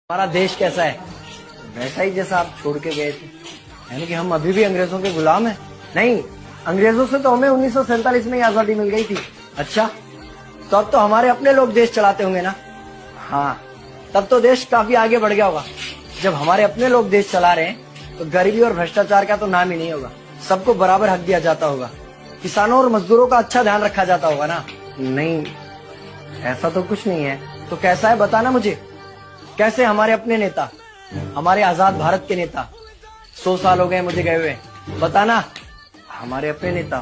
हमारा देश कैसा है वैसा ही जैसा आप छोड़ के गए थे, यानी कि हम अभी भी अंग्रेजों के गुलाम हैं। नहीं, अंग्रेजों से तो हमें 1947 में ही आजादी मिल गई थी। अच्छा, तो अब तो हमारे अपने लोग देश चलाते होंगे ना? हाँ, तब तो देश काफी आगे बढ़ गया होगा। जब हमारे अपने लोग देश चला रहे हैं तो गरीबी और भ्रष्टाचार का तो नाम ही नहीं होगा। सबको बराबर हक दिया जाता होगा, किसानों और मजदूरों का अच्छा ध्यान रखा जाता होगा ना? नहीं, ऐसा तो कुछ नहीं है। तो कैसा है बताना मुझे। कैसे हमारे अपने नेता, हमारे आजाद भारत के नेता, 100 साल हो गए मुझे गए हुए, बताना। हमारे अपने नेता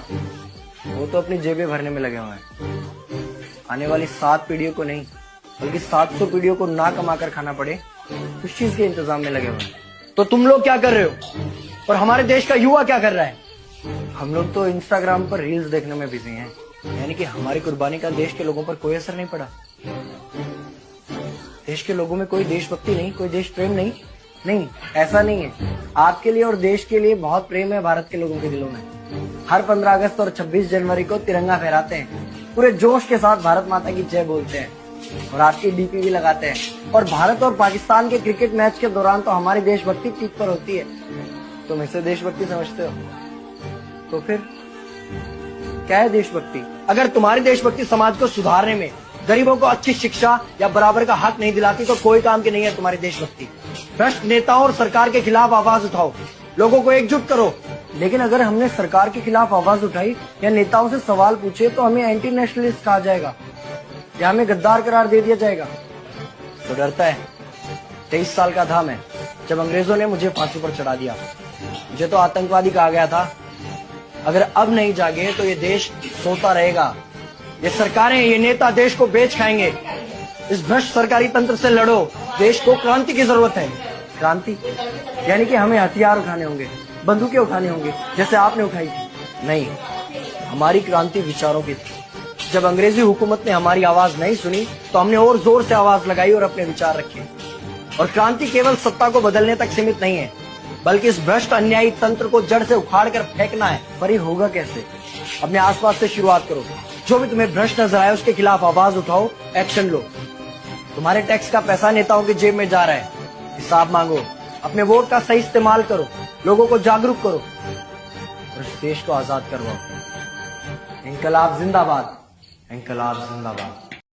वो तो अपनी जेबें भरने में लगे हुए हैं। आने वाली 7 पीढ़ियों को नहीं बल्कि 700 पीढ़ियों को ना कमा कर खाना पड़े उस चीज के इंतजाम में लगे हुए हैं। तो तुम लोग क्या कर रहे हो और हमारे देश का युवा क्या कर रहा है? हम लोग तो इंस्टाग्राम पर रील्स देखने में बिजी हैं, यानी कि हमारी कुर्बानी का देश के लोगों पर कोई असर नहीं पड़ा। देश के लोगों में कोई देशभक्ति नहीं, कोई देश प्रेम नहीं। नहीं, ऐसा नहीं है। आपके लिए और देश के लिए बहुत प्रेम है भारत के लोगों के दिलों में। हर 15 अगस्त और 26 जनवरी को तिरंगा फहराते हैं, पूरे जोश के साथ भारत माता की जय बोलते हैं और आपकी डीपी भी लगाते हैं। और भारत और पाकिस्तान के क्रिकेट मैच के दौरान तो हमारी देशभक्ति पीक पर होती है। तुम इसे देशभक्ति समझते हो? तो फिर क्या है देशभक्ति? अगर तुम्हारी देशभक्ति समाज को सुधारने में, गरीबों को अच्छी शिक्षा या बराबर का हक नहीं दिलाती तो कोई काम की नहीं है तुम्हारी देशभक्ति। भ्रष्ट नेताओं और सरकार के खिलाफ आवाज उठाओ, लोगों को एकजुट करो। लेकिन अगर हमने सरकार के खिलाफ आवाज उठाई या नेताओं से सवाल पूछे तो हमें एंटी नेशनलिस्ट कहा जाएगा या हमें गद्दार करार दे दिया जाएगा। तो डरता है। 23 साल का था मैं जब अंग्रेजों ने मुझे फांसी पर चढ़ा दिया। मुझे तो आतंकवादी कहा गया था। अगर अब नहीं जागे तो ये देश सोता रहेगा। ये सरकारें, ये नेता देश को बेच खाएंगे। इस भ्रष्ट सरकारी तंत्र से लड़ो। देश को क्रांति की जरूरत है। क्रांति यानी कि हमें हथियार उठाने होंगे, बंदूकें उठानी होंगी जैसे आपने उठाई थी। नहीं, हमारी क्रांति विचारों की थी। जब अंग्रेजी हुकूमत ने हमारी आवाज नहीं सुनी तो हमने और जोर से आवाज लगाई और अपने विचार रखे। और क्रांति केवल सत्ता को बदलने तक सीमित नहीं है, बल्कि इस भ्रष्ट अन्यायी तंत्र को जड़ से उखाड़ कर फेंकना है। पर ये होगा कैसे? अपने आसपास से शुरुआत करो। जो भी तुम्हें भ्रष्ट नजर आए उसके खिलाफ आवाज उठाओ, एक्शन लो। तुम्हारे टैक्स का पैसा नेताओं की जेब में जा रहा है, हिसाब मांगो। अपने वोट का सही इस्तेमाल करो, लोगों को जागरूक करो और इस देश को आजाद करवाओ। इंकलाब जिंदाबाद, इंकलाब जिंदाबाद।